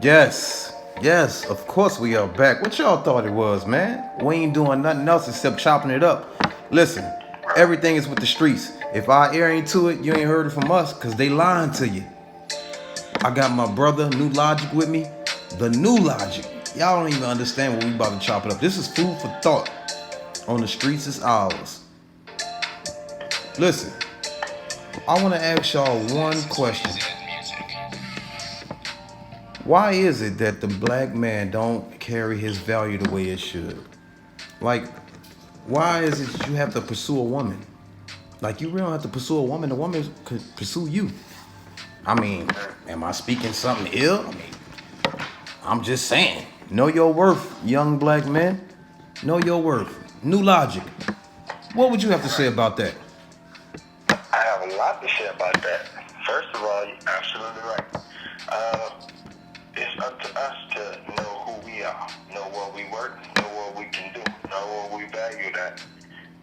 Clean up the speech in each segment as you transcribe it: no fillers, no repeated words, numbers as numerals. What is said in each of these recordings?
Yes, yes, of course we are back. What y'all thought it was, man? We ain't doing nothing else except chopping it up. Listen, everything is with the streets. If our ear ain't to it, you ain't heard it from us, cause they lying to you. I got my brother, New Logic, with me. The New Logic. Y'all don't even understand what we about to chop it up. This is food for thought. On the streets is ours. Listen, I want to ask y'all one question. Why is it that the black man don't carry his value the way it should? Like, why is it that you have to pursue a woman? Like, you really don't have to pursue a woman. The woman could pursue you. I mean, am I speaking something ill? I mean, I'm just saying. Know your worth, young black men. Know your worth. New Logic. What would you have to say about that? I have a lot to say about that. First of all, you're absolutely right. It's up to us to know who we are, know what we work, know what we can do, know what we value that,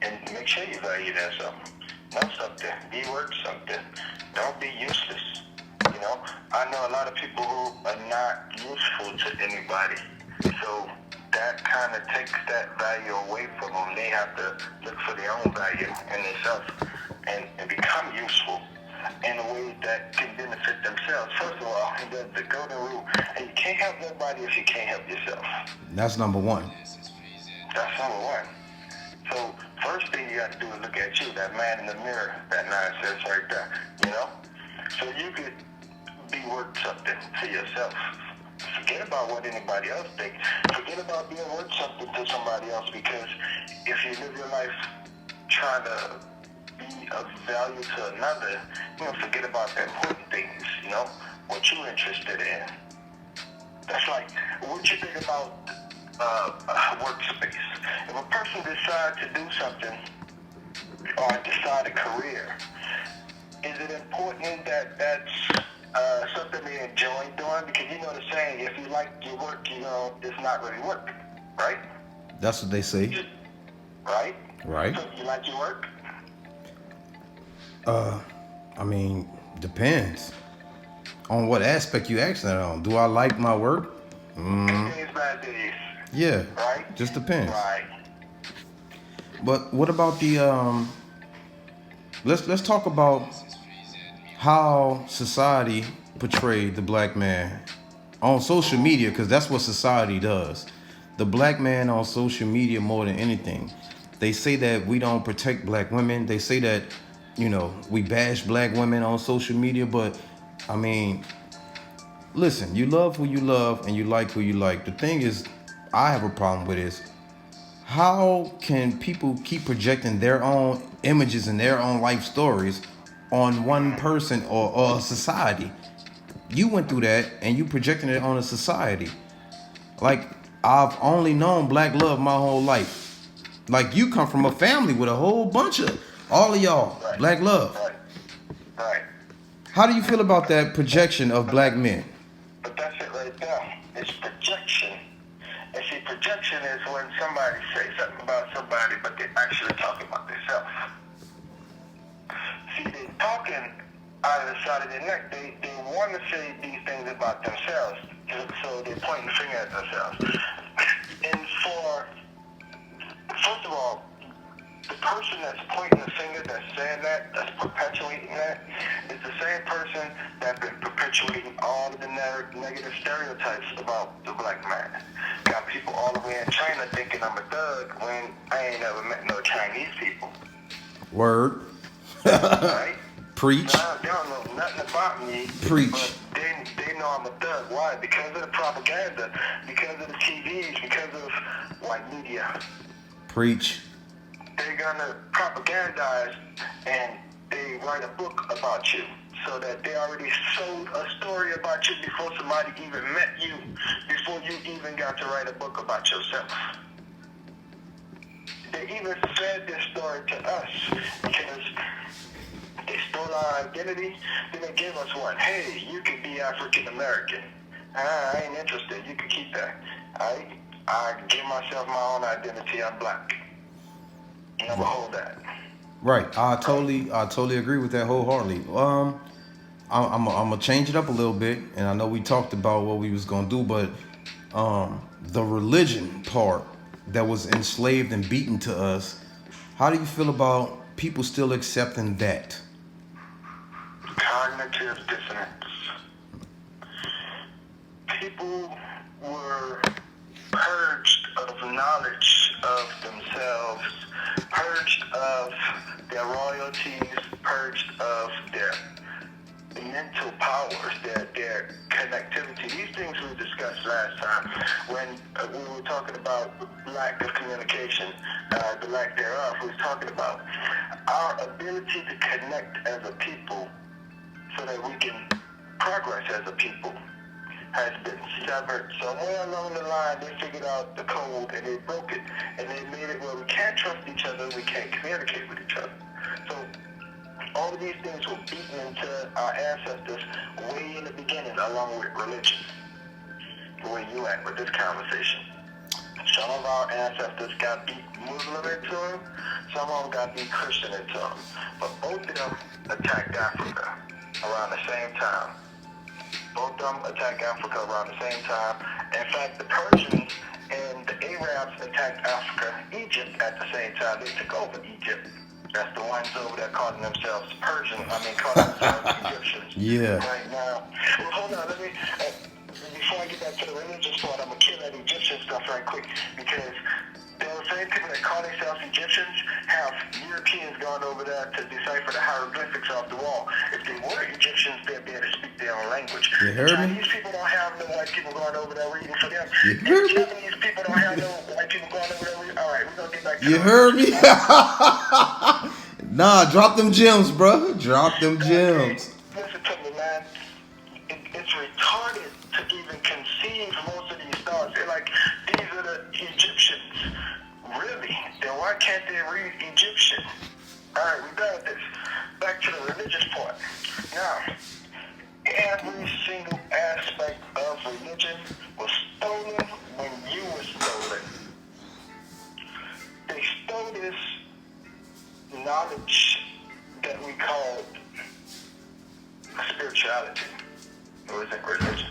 and make sure you value that something. Know something, be worth something. Don't be useless. You know, I know a lot of people who are not useful to anybody, so that kind of takes that value away from them. They have to look for their own value in themselves and become useful in a way that can benefit themselves. First of all, the golden rule, and you can't help nobody if you can't help yourself. That's number one. That's number one. So first thing you got to do is look at you, that man in the mirror, that nonsense right there, you know? So you could be worth something to yourself. Forget about what anybody else thinks. Forget about being worth something to somebody else, because if you live your life trying to be of value to another, forget about the important things, what you're interested in. That's like, what you think about workspace. If a person decides to do something or decide a career, is it important that that's something they enjoy doing? Because you know the saying, if you like your work, it's not really work, right? That's what they say. Right? Right. So you like your work? I mean, depends on what aspect you asking it on. Do I like my work? Good days, bad days. Yeah. Right? Just depends. Right. But what about the let's talk about how society portrayed the black man on social media, because that's what society does. The black man on social media more than anything. They say that we don't protect black women. They say that, we bash black women on social media, but I mean, listen, you love who you love and you like who you like. The thing is, I have a problem with is, how can people keep projecting their own images and their own life stories on one person or a society? You went through that and you projecting it on a society. Like, I've only known black love my whole life. Like, you come from a family with a whole bunch of all of y'all Right. black love. Right. Right. How do you feel about that projection of black men? But that's it right there. It's projection. And see, projection is when somebody says something about somebody, but they're actually talking about themselves. See, they're talking out of the side of their neck. They want to say these things about themselves, so they're pointing the finger at themselves. And first of all, the person that's pointing the finger, that's saying that, that's perpetuating that, is the same person that's been perpetuating all of the negative stereotypes about the black man. Got people all the way in China thinking I'm a thug when I ain't never met no Chinese people. Word. Right? Preach. Now, they don't know nothing about me. Preach. But they know I'm a thug. Why? Because of the propaganda, because of the TVs, because of white media. Preach. They're gonna propagandize and they write a book about you, so that they already sold a story about you before somebody even met you, before you even got to write a book about yourself. They even fed this story to us because they stole our identity, then they gave us one. Hey, you can be African American. I ain't interested. You can keep that. I give myself my own identity. I'm black. Never hold that. Right. I totally agree with that wholeheartedly. I'm gonna change it up a little bit, and I know we talked about what we was gonna do, but the religion part that was enslaved and beaten to us, how do you feel about people still accepting that? Cognitive dissonance. People were purged of knowledge of themselves, purged of their royalties, purged of their mental powers, their connectivity. These things we discussed last time when we were talking about lack of communication, the lack thereof. We was talking about our ability to connect as a people so that we can progress as a people has been severed. Somewhere along the line, they figured out the code and they broke it, and they made it where we can't trust each other, we can't communicate with each other. So all of these things were beaten into our ancestors way in the beginning, along with religion. Where you at with this conversation? Some of our ancestors got beat Muslim into them, some of them got beat Christian into them. But both of them attacked Africa around the same time. Both of them attacked Africa around the same time. In fact, the Persians and the Arabs attacked Africa, Egypt at the same time. They took over Egypt. That's the ones over there calling themselves calling themselves Egyptians. Yeah. Right now. Well, hold on, let me, before I get back to the religious part, I'm going to kill that Egyptian stuff right quick, because those same people that call themselves Egyptians have Europeans gone over there to decipher the hieroglyphics off the wall. If they were Egyptians, they'd be able to speak their own language. You heard me? Chinese people don't have no white people going over there reading for them. You heard me? Japanese people don't have no white people going over there reading. All right, we're going to get back to You heard me? Nah, drop them gems, bro. Drop them gems. Listen to me, man. It's retarded to even conceive most of these thoughts. They're like, these are the Egyptians. Really? Then why can't they read Egyptian? All right, we're done with this. Back to the religious part. Now, every single aspect of religion was stolen when you were stolen. They stole this knowledge that we called spirituality. It wasn't religious,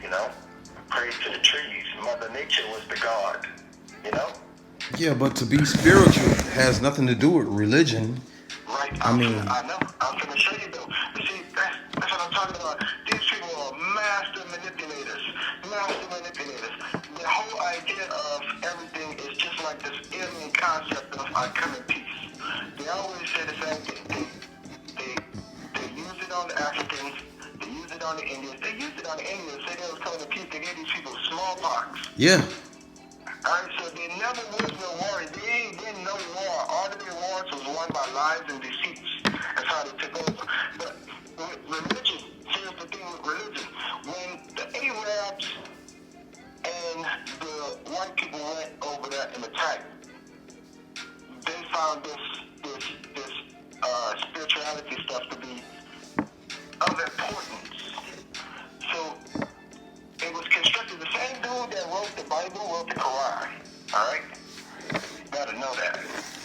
you know? Prayed to the trees. Mother Nature was the god, you know? Yeah, but to be spiritual has nothing to do with religion. Right. I mean, I know. I'm going to show you though. You see, that's what I'm talking about. These people are master manipulators. Master manipulators. The whole idea of everything is just like this alien concept of our coming peace. They always say the same thing. They use it on the Africans. They use it on the Indians. They used it on the Indians. Say they was coming to peace. They gave these people smallpox. yeah. Alright, so there never was no war. There ain't been no war. All of their wars was won by lies and deceits. That's how they took over. But with religion, here's the thing with religion. When the Arabs and the white people went over there and attacked, they found this spirituality stuff to be of importance. So it was constructed. The same dude that wrote the Bible wrote the Quran. Alright? You gotta know that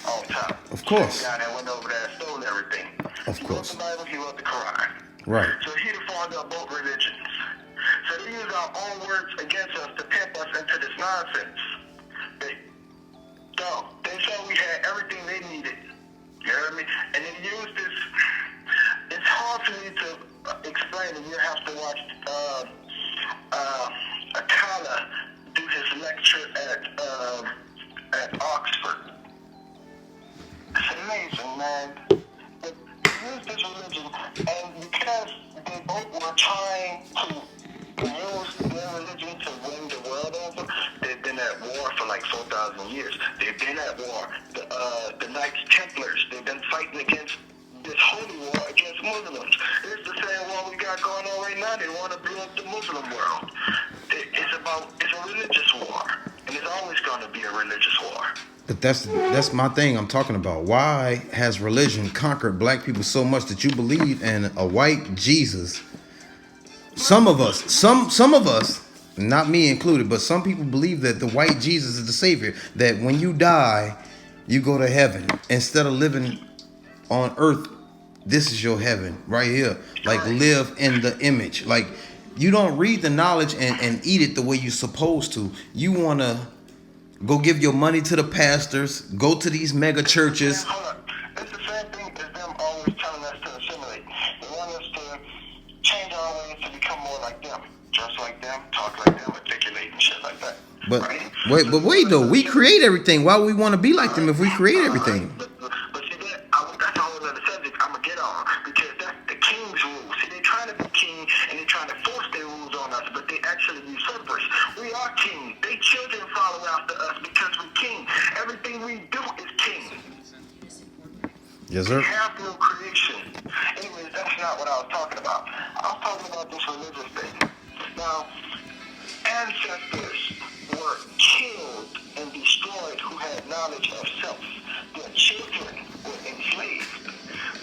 all the time. Of course. The guy that went over there and stole everything. Of He course. wrote the Bible, he wrote the Quran. Right. So he the father of both religions. So they use our own words against us to pimp us into this nonsense. They said we had everything they needed. You heard me? And they used this. It's hard for me to explain, and you have to watch Akala do his lecture at Oxford. It's amazing, man. But they used this religion, and because they both were trying to use their religion to win the world over, they've been at war for like 4,000 years. They've been at war. The Knights Templars, they've been fighting against this holy war against Muslims. It's the same war we got going on right now. They want to blow up the Muslim world. It's a religious war, and it's always going to be a religious war. But that's my thing I'm talking about. Why has religion conquered black people so much that you believe in a white Jesus? Some of us, not me included, but some people believe that the white Jesus is the savior, that when you die, you go to heaven instead of living on earth This is your heaven right here. Like Right. live in the image. Like you don't read the knowledge and eat it the way you're supposed to. You wanna go give your money to the pastors, go to these mega churches. Hold up. It's the same thing as them always telling us to assimilate. They want us to change our ways to become more like them. Dress like them, talk like them, articulate and shit like that. But Right? wait though, we create everything. Why would we want to be like them if we create everything? But see that's a whole other subject I'm gonna get on because that's the king's rules. See, they're trying to be king and they're trying to force their rules on us, but they actually usurpers. We are king. They children follow after us because we're king. Everything we do is king. Yes, sir. We have no creation. Anyways, that's not what I was talking about. I was talking about this religious thing. Now, ancestors were killed and destroyed who had knowledge of self. Their children were enslaved.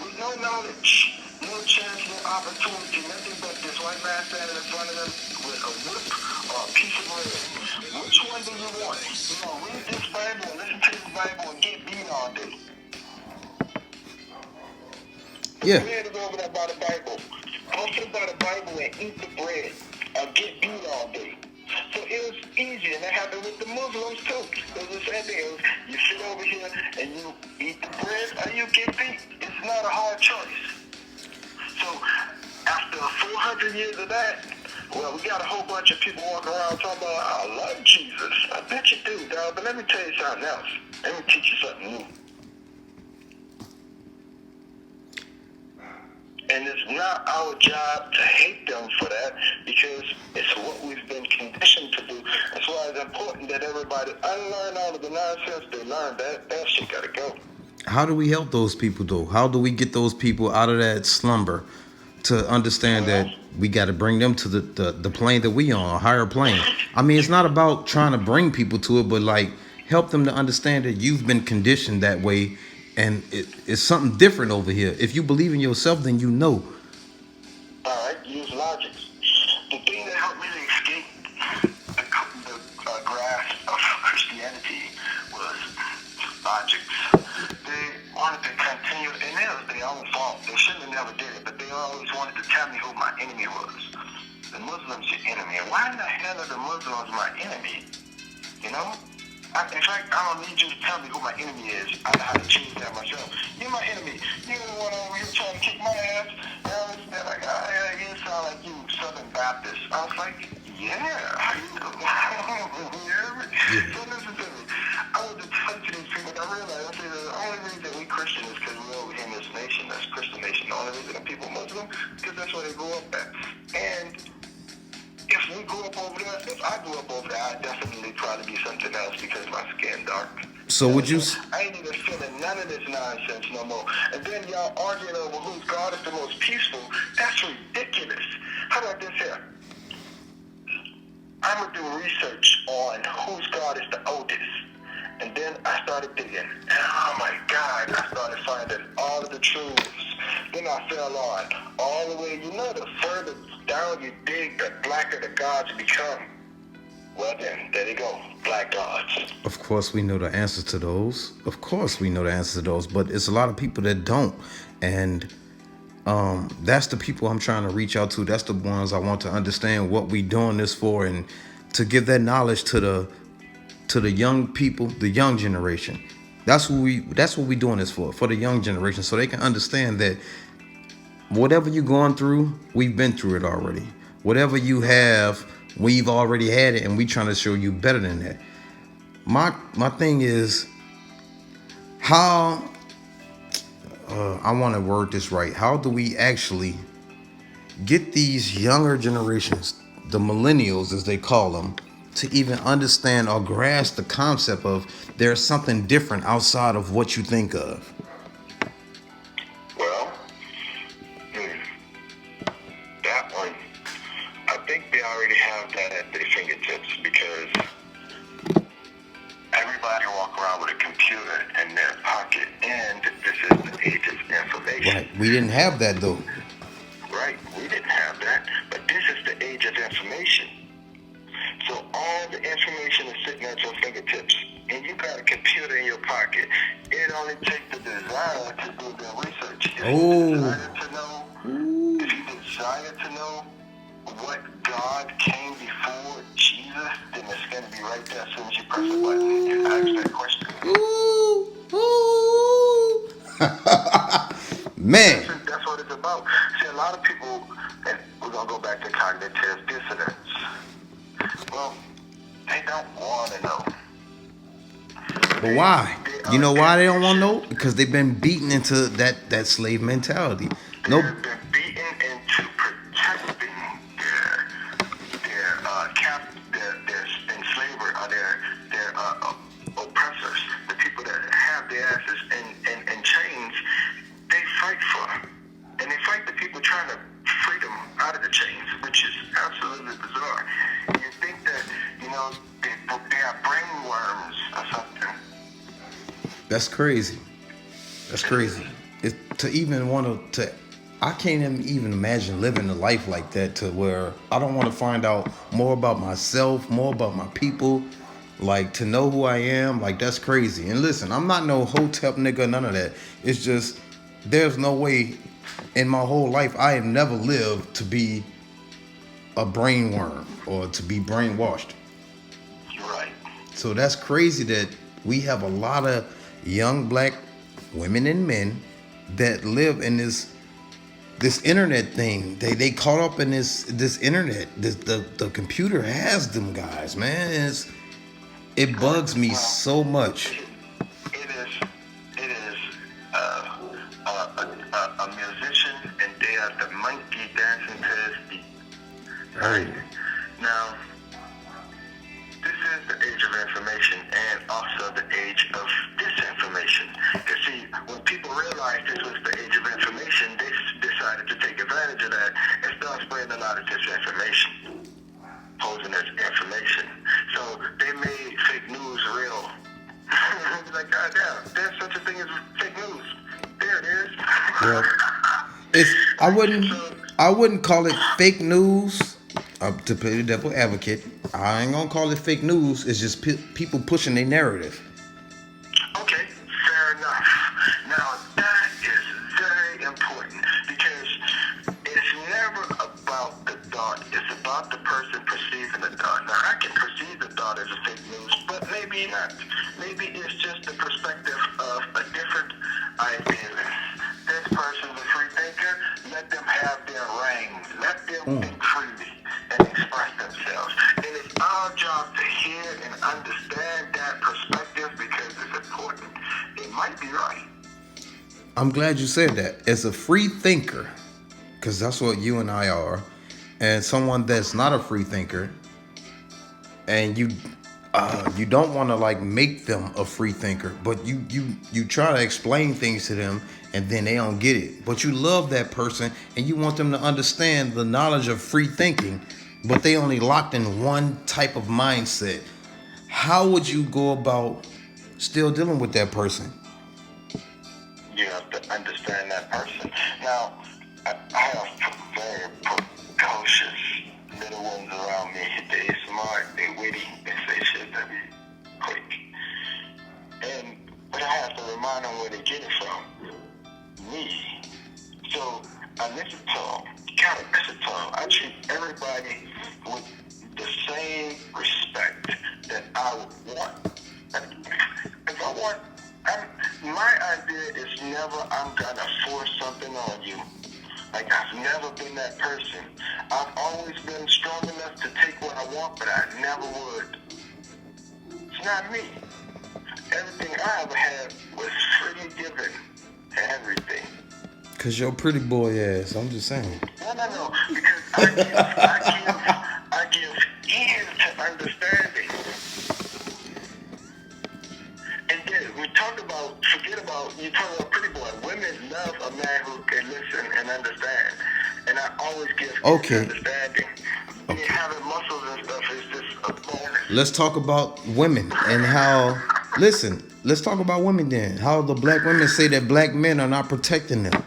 With no knowledge, no chance, no opportunity, nothing but this white man standing in front of them with a whip or a piece of bread. Which one do you want? You want to read this Bible and listen to this Bible and get beat all day? Yeah. We had to go over there by the Bible. Also by the Bible and eat the bread or get beat all day. So it was easy, and that happened with the Muslims too. It was the same thing. It was, you sit over here and you eat the bread or you get beat. It's not a hard choice. So after 400 years of that, well, we got a whole bunch of people walking around talking about, I love Jesus. I bet you do, dog. But let me tell you something else. Let me teach you something new. And it's not our job to hate them for that because it's what we've been conditioned to do. That's why it's important that everybody unlearn all of the nonsense they learned. That shit gotta go. How do we help those people though? How do we get those people out of that slumber to understand that we got to bring them to the plane that we on, a higher plane? I mean, it's not about trying to bring people to it, but like help them to understand that you've been conditioned that way and it's something different over here. If you believe in yourself, then you know. All right, use logic. The thing that helped me to escape the grasp of Christianity was logic. They wanted to continue, and it was their own fault. They shouldn't have never did it, but they always wanted to tell me who my enemy was. The Muslims your enemy. And why in the hell are the Muslims my enemy? You know? In fact, I don't need you to tell me who my enemy is. I know how to choose that myself. You're my enemy. You're the one over here trying to kick my ass. They're like, oh, yeah, you sound like you Southern Baptist. I was like, yeah, how you know? You hear me? So listen to me. I was to talk to these people, and I realized the only reason we Christian is because we're over here in this nation. That's Christian nation. The only reason that people Muslim, because that's where they grew up at. And if we grew up over there, if I grew up over there, I'd definitely probably be something else because my skin dark. So would you? I ain't even feeling none of this nonsense no more. And then y'all arguing over whose God is the most peaceful. That's ridiculous. How about this here? I'm going to do research on whose God is the oldest. And then I started digging. And oh my God, I started finding all of the truths. Then I fell on all the way, the further down you dig, the blacker the gods become. Well then, there you go, black gods. Of course we know the answers to those. Of course we know the answers to those, but it's a lot of people that don't. And that's the people I'm trying to reach out to. That's the ones I want to understand what we doing this for and to give that knowledge to the young people, the young generation. That's what we doing this for the young generation, so they can understand that whatever you're going through, we've been through it already. Whatever you have, we've already had it, and we trying to show you better than that. My thing is how I want to word this right. How do we actually get these younger generations, the millennials as they call them, to even understand or grasp the concept of there's something different outside of what you think of? Well, that one, I think they already have that at their fingertips because everybody walk around with a computer in their pocket, and this is the age of information. Right. We didn't have that though. Right, we didn't have that, but this is the age of information. So all the information is sitting at your fingertips, and you got a computer in your pocket. it only takes the desire to do the research. If Oh. you desire to know, if you desire to know what God came before Jesus, then it's going to be right there as soon as you press the button. You ask that question. Man. That's what it's about. See, a lot of people, and we're going to go back to cognitive dissonance. Well, they don't want to know. But why? You know why they don't want to know? Because they've been beaten into that slave mentality. No. They've been beaten into protecting their enslaver or their oppressors, the people that have their asses in chains. They fight for, and they fight the people trying to free them out of the chains, which is absolutely bizarre. You think that they are brain worms or something. That's crazy. That's crazy. It's to even want to. I can't even imagine living a life like that, to where I don't want to find out more about myself, more about my people, like to know who I am. Like, that's crazy. And listen, I'm not no hotep nigga, none of that. It's just there's no way in my whole life I have never lived to be a brain worm or to be brainwashed. Right. So that's crazy that we have a lot of young black women and men that live in this internet thing. They caught up in this internet. The computer has them guys, man. It bugs me so much. It is a musician, and they are the monkey dancing to his beat. Right. Now, this is the age of information and also the age of disinformation. You see, when people realized this was the age of information, they decided to take advantage of that and start spreading a lot of disinformation, posing as information. So they made fake news real. Like, goddamn, there's such a thing as fake news. There it is. Well, I wouldn't call it fake news. To play the devil advocate, I ain't gonna call it fake news. It's just people pushing their narrative. Okay, fair enough. Now that is very important, because it's never about the thought. It's about the person perceiving the thought. Now, I can perceive the thought as a fake news, but maybe not. Maybe it's just the perspective of a different idealist. This person's a free thinker. Let them have their reign. Let them think freely and express themselves. And it's our job to hear and understand that perspective, because it's important. It might be right. I'm glad you said that. As a free thinker, because that's what you and I are, and someone that's not a free thinker, and you don't want to like make them a free thinker, but you try to explain things to them, and then they don't get it. But you love that person, and you want them to understand the knowledge of free thinking, but they only locked in one type of mindset. How would you go about still dealing with that person? You have to understand that person. Now, I have very precocious little ones around me. They smart, they witty, they say shit that be quick. But I have to remind them where they get it from. Me. So I listen to them. Gotta listen to them. I treat everybody with the same respect that I would want. If I want, my idea is never I'm gonna force something on you. Like, I've never been that person. I've always been strong enough to take what I want, but I never would. It's not me. Everything I ever had was freely given. Everything. Cause you're a pretty boy ass. I'm just saying. No. Because I give ears to understanding. And then we talk about, you talk about pretty boy. Women love a man who can listen and understand. And I always give understanding. Okay. Having muscles and stuff is just a bonus. Let's talk about women and how. Listen, let's talk about women then. How the black women say that black men are not protecting them.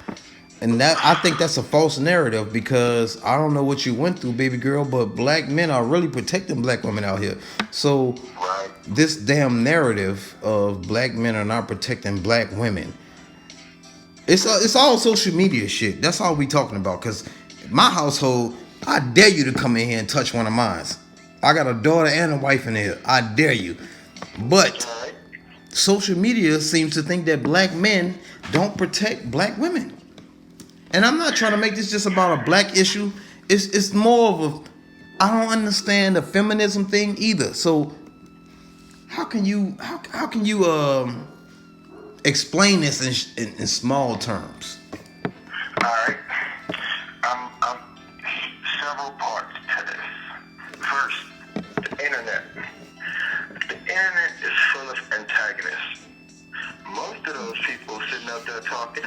And that, I think that's a false narrative, because I don't know what you went through, baby girl, but black men are really protecting black women out here. So Right. this damn narrative of black men are not protecting black women, it's all social media shit. That's all we talking about. Cause my household, I dare you to come in here and touch one of mine. I got a daughter and a wife in here. I dare you. But All right. social media seems to think that black men don't protect black women. And I'm not trying to make this just about a black issue. It's more of a, I don't understand the feminism thing either. So how can you explain this in small terms? All right. I'm several parts to this. First, the internet. The internet is full of antagonists. Most of those people sitting up there talking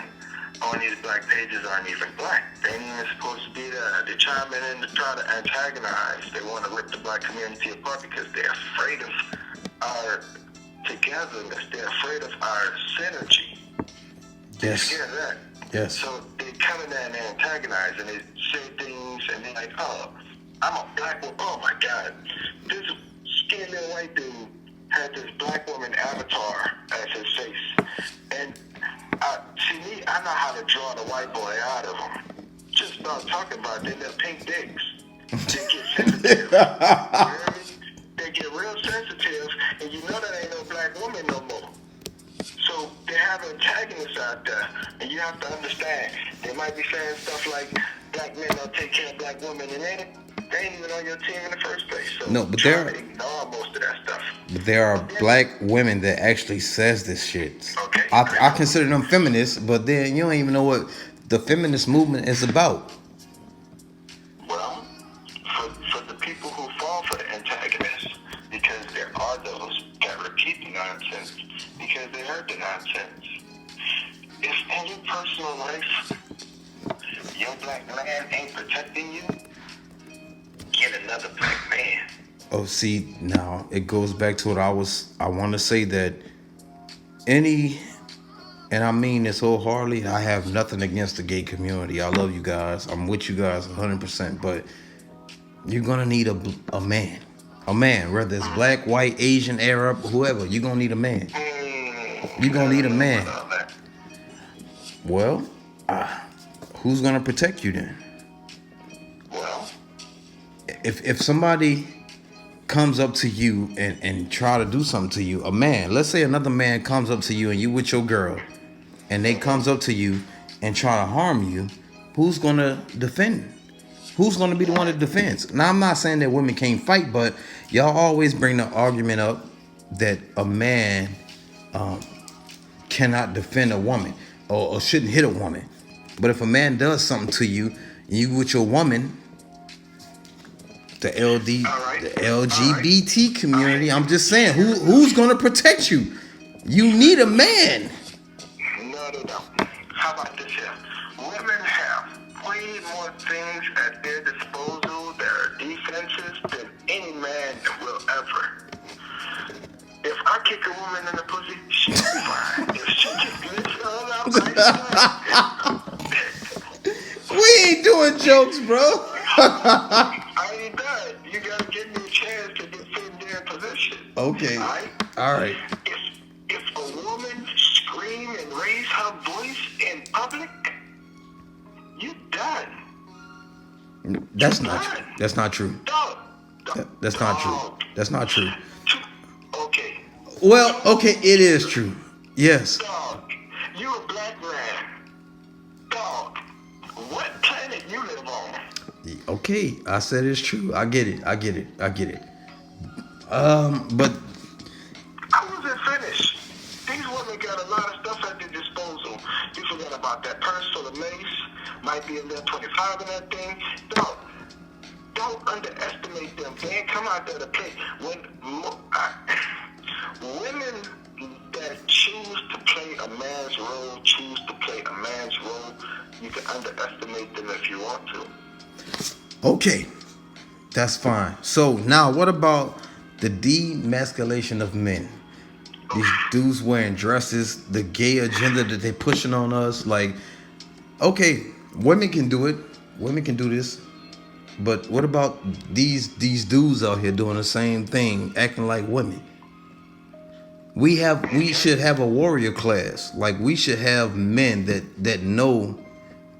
on these black pages aren't even black. They ain't even supposed to be there. They're chiming in to try to antagonize. They want to rip the black community apart because they're afraid of our togetherness. They're afraid of our synergy. They're Yes. scared of that. Yes. So they come in there and they antagonize and they say things and they're like, oh, I'm a black woman. Oh my God. This skinny little white dude had this black woman avatar as his face. And to me, I know how to draw the white boy out of him. Just start talking about their little pink dicks. They get sensitive. You hear me? They get real sensitive, and you know that ain't no black woman no more. So they have antagonists out there, and you have to understand. They might be saying stuff like black men don't take care of black women, and they ain't even on your team in the first place. So No, but try there- to ignore most of that stuff. But there are black women that actually says this shit. Okay. I consider them feminists, but then you don't even know what the feminist movement is about. Well, for the people who fall for the antagonists, because there are those that repeat the nonsense because they heard the nonsense. If in your personal life, your black man ain't protecting you, get another black man. Oh, see, now it goes back to what I want to say, that any, and I mean this wholeheartedly, I have nothing against the gay community. I love you guys. I'm with you guys 100%, but you're going to need a man. A man, whether it's black, white, Asian, Arab, whoever, you're going to need a man. You're going to need a man. Well, who's going to protect you then? Well, If somebody comes up to you and try to do something to you, a man, let's say another man comes up to you and you with your girl, and they comes up to you and try to harm you, who's gonna defend? Who's gonna be the one that defends? Now, I'm not saying that women can't fight, but y'all always bring the argument up that a man cannot defend a woman or shouldn't hit a woman. But if a man does something to you, and you with your woman, the LGBT community, I'm just saying, who's gonna protect you? You need a man. no, they don't. How about this here? Women have way more things at their disposal that are defenses than any man will ever. If I kick a woman in the pussy, she'll be fine. If she just lifts her up, We ain't doing jokes, bro. I ain't done. You gotta give me a chance to defend their position. Okay. Alright? All right. If a woman scream and raise her voice in public, you done. That's not true. That's not true. Dog. That's not true. Dog. That's not true. Okay. Well, okay, it is true. Yes. Dog. You a black man. Dog. What planet you live on? Okay, I said it's true. I get it. But I wasn't finished. These women got a lot of stuff at their disposal. You forgot about that purse full of mace. Might be a little 25 in that thing. Don't underestimate them. They ain't come out there to play. Women that choose to play a man's role, you can underestimate them if you want to. okay, that's fine. So now, what about the demasculation of men? These dudes wearing dresses, the gay agenda that they pushing on us. Like, Okay, women can do it. Women can do this. But what about these dudes out here doing the same thing, acting like women? We should have a warrior class. Like we should have men that know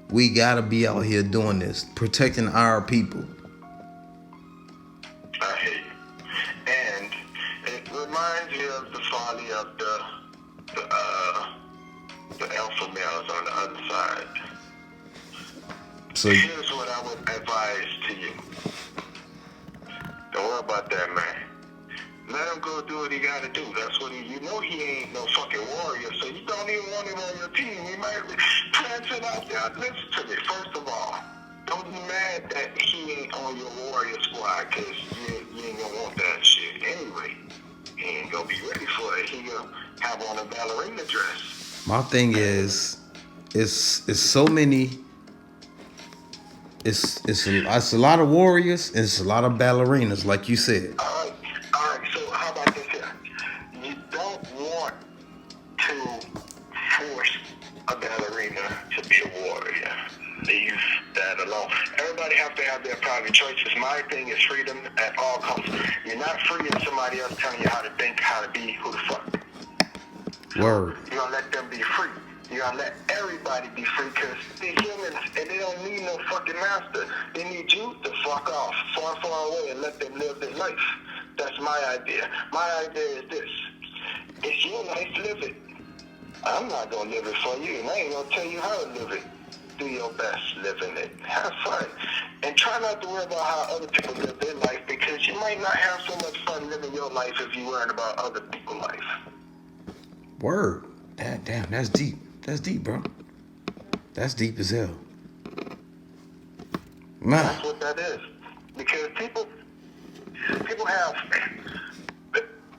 we gotta be out here doing this, protecting our people. I hear you. And it reminds me of the folly of the alpha males on the other side. So Here's what I would advise to you. Don't worry about that, man. Let him go do what he gotta do. That's what he ain't no fucking warrior, so you don't even want him on your team. He might plant it out there. Listen to me. First of all, don't be mad that he ain't on your warrior squad, because you ain't gonna want that shit anyway. He ain't gonna be ready for it. He gonna have on a ballerina dress. my thing is, it's so many. It's a lot of warriors and it's a lot of ballerinas, like you said. All right. So how about this here? You don't want to force a ballerina to be a warrior. Leave that alone. Everybody have to have their private choices. My thing is freedom at all costs. You're not free if somebody else telling you how to think, how to be, who the fuck. Word. You're gonna let them be free. You're gonna let everybody be free, because they're humans and they don't need no fucking master. They need you to fuck off far, far away and let them live their life. That's my idea. My idea is this. It's your life, live it. I'm not gonna live it for you, and I ain't gonna tell you how to live it. Do your best living it. Have fun. And try not to worry about how other people live their life, because you might not have so much fun living your life if you're worrying about other people's life. Word. Damn, that's deep. That's deep, bro. That's deep as hell. Man. That's what that is. Because people have,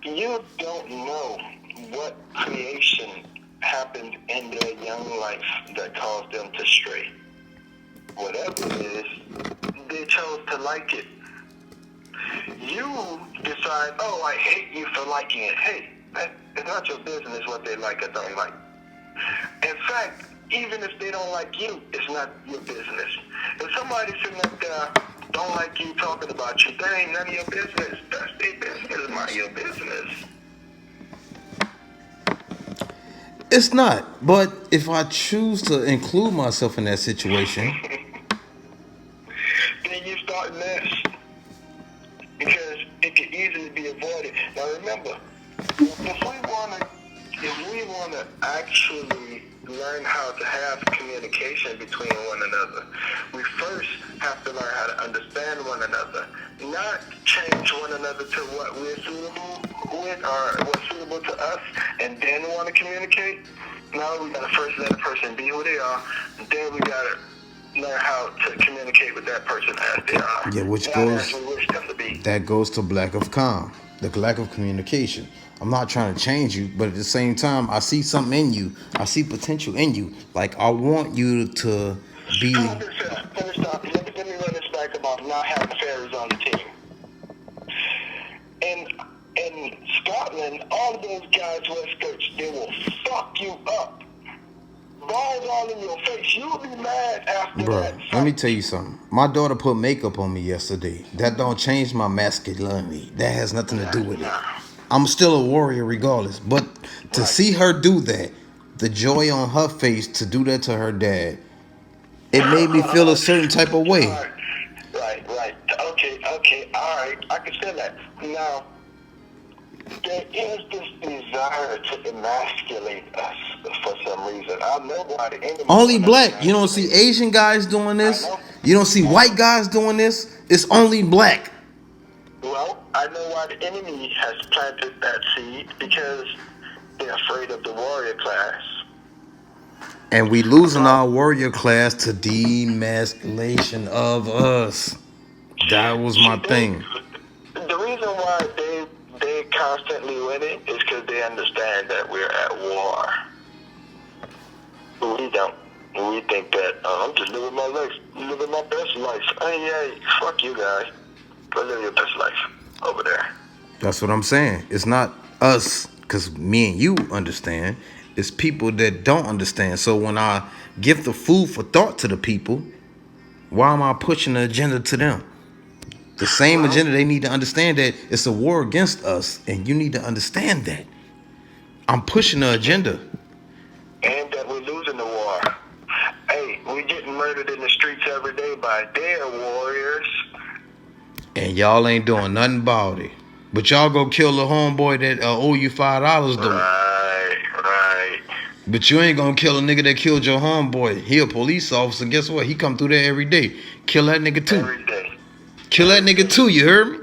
you don't know what creation happened in their young life that caused them to stray. Whatever it is, they chose to like it. You decide, oh, I hate you for liking it. Hey, it's not your business what they like or don't like. In fact, even if they don't like you, it's not your business. If somebody sitting up there don't like you talking about you, that ain't none of your business. That's their business, not your business. It's not. But if I choose to include myself in that situation, Then you start mess. Because it can easily be avoided. Now remember, if we wanna actually learn how to have communication between one another, we first have to learn how to understand one another, not change one another to what we're suitable with or what's suitable to us, and then want to communicate. No, we gotta first let a person be who they are, and then we gotta learn how to communicate with that person as they are. yeah, which Not goes as we wish them to be. that goes to lack of calm, the lack of communication. I'm not trying to change you, but at the same time, I see something in you. I see potential in you. Like I want you to be. Let me run this back about not having fairies on the team. In Scotland, all of those guys wear skirts. They will fuck you up. Balls all in your face. You'll be mad after Bro, that. let me tell you something. My daughter put makeup on me yesterday. That don't change my masculinity. That has nothing to do with it. I'm still a warrior regardless. But to see her do that, the joy on her face to do that to her dad, it made me feel a certain type of way. Right. Okay. All right. I can feel that. Now, there is this desire to emasculate us for some reason. I know why the enemy. Only black. You don't see Asian guys doing this. You don't see white guys doing this. It's only black. Well, I know why the enemy has planted that seed, because they're afraid of the warrior class. And we losing our warrior class to demasculation of us. That was my thing. The reason why they constantly winning is because they understand that we're at war. We don't. We think that I'm just living my life, living my best life. Hey, fuck you guys. Go live your best life over there. That's what I'm saying. It's not us, because me and you understand. It's people that don't understand. So when I give the food for thought to the people, why am I pushing the agenda to them? The same agenda they need to understand that it's a war against us, and you need to understand that. I'm pushing the agenda. And that we're losing the war. Hey, we're getting murdered in the streets every day by their warriors. And y'all ain't doing nothing about it. But y'all go kill the homeboy that owe you $5 though. Right. But you ain't gonna kill a nigga that killed your homeboy. He a police officer. Guess what? He come through there every day. Kill that nigga too. Every day. Kill that nigga too, you heard me?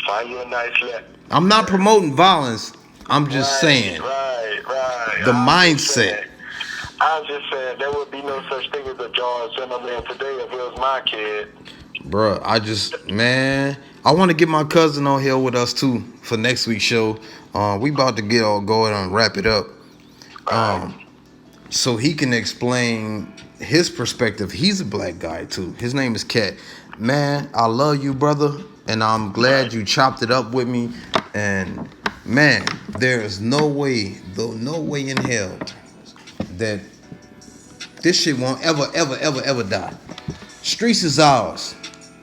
Find you a nice left. I'm not promoting violence. I'm just saying. Right. The mindset. I was just saying there would be no such thing as a George Zimmerman today if it was my kid. Bruh, I want to get my cousin on here with us too for next week's show. We about to go ahead and wrap it up. So he can explain his perspective. He's a black guy too. His name is Cat. Man, I love you, brother, and I'm glad you chopped it up with me. And man, there is no way in hell that this shit won't ever die. Streets is ours.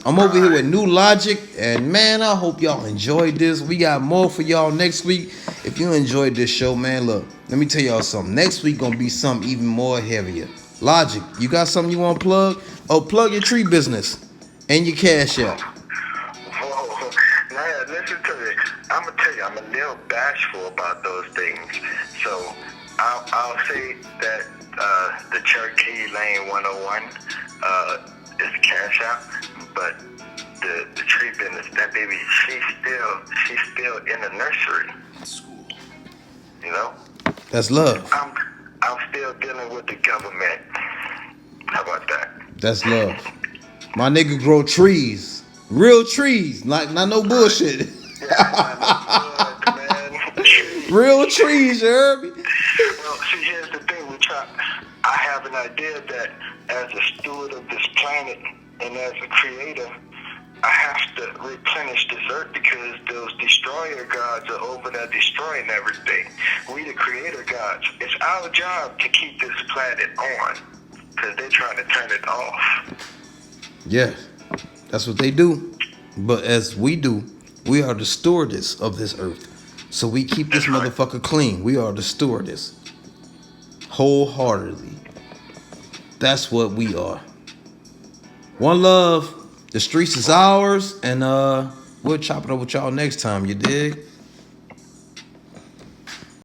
I'm over here with New Logic, and man, I hope y'all enjoyed this. We got more for y'all next week. If you enjoyed this show, man, look, let me tell y'all something. Next week gonna be something even more heavier. Logic, you got something you want to plug? Oh, plug your tree business and your cash out. Whoa, man, listen to me. I'm gonna tell you, I'm a little bashful about those things. So I'll say that the Cherokee Lane 101 is cash out, but the tree business, that baby, she's still in the nursery. School. You know? That's love. I'm still dealing with the government. How about that? That's love. My nigga grow trees. Real trees. Like, not no bullshit. Yeah, man. Real trees, you heard me? Well, see, here's the thing. I have an idea that as a steward of this planet and as a creator, I have to replenish this earth because those destroyer gods are over there destroying everything. We the creator gods. It's our job to keep this planet on because they're trying to turn it off. Yeah, that's what they do. But as we do, we are the stewardess of this earth. So we keep this motherfucker clean. We are the stewardess. Wholeheartedly. That's what we are. One love. The streets is ours. And we'll chop it up with y'all next time. You dig?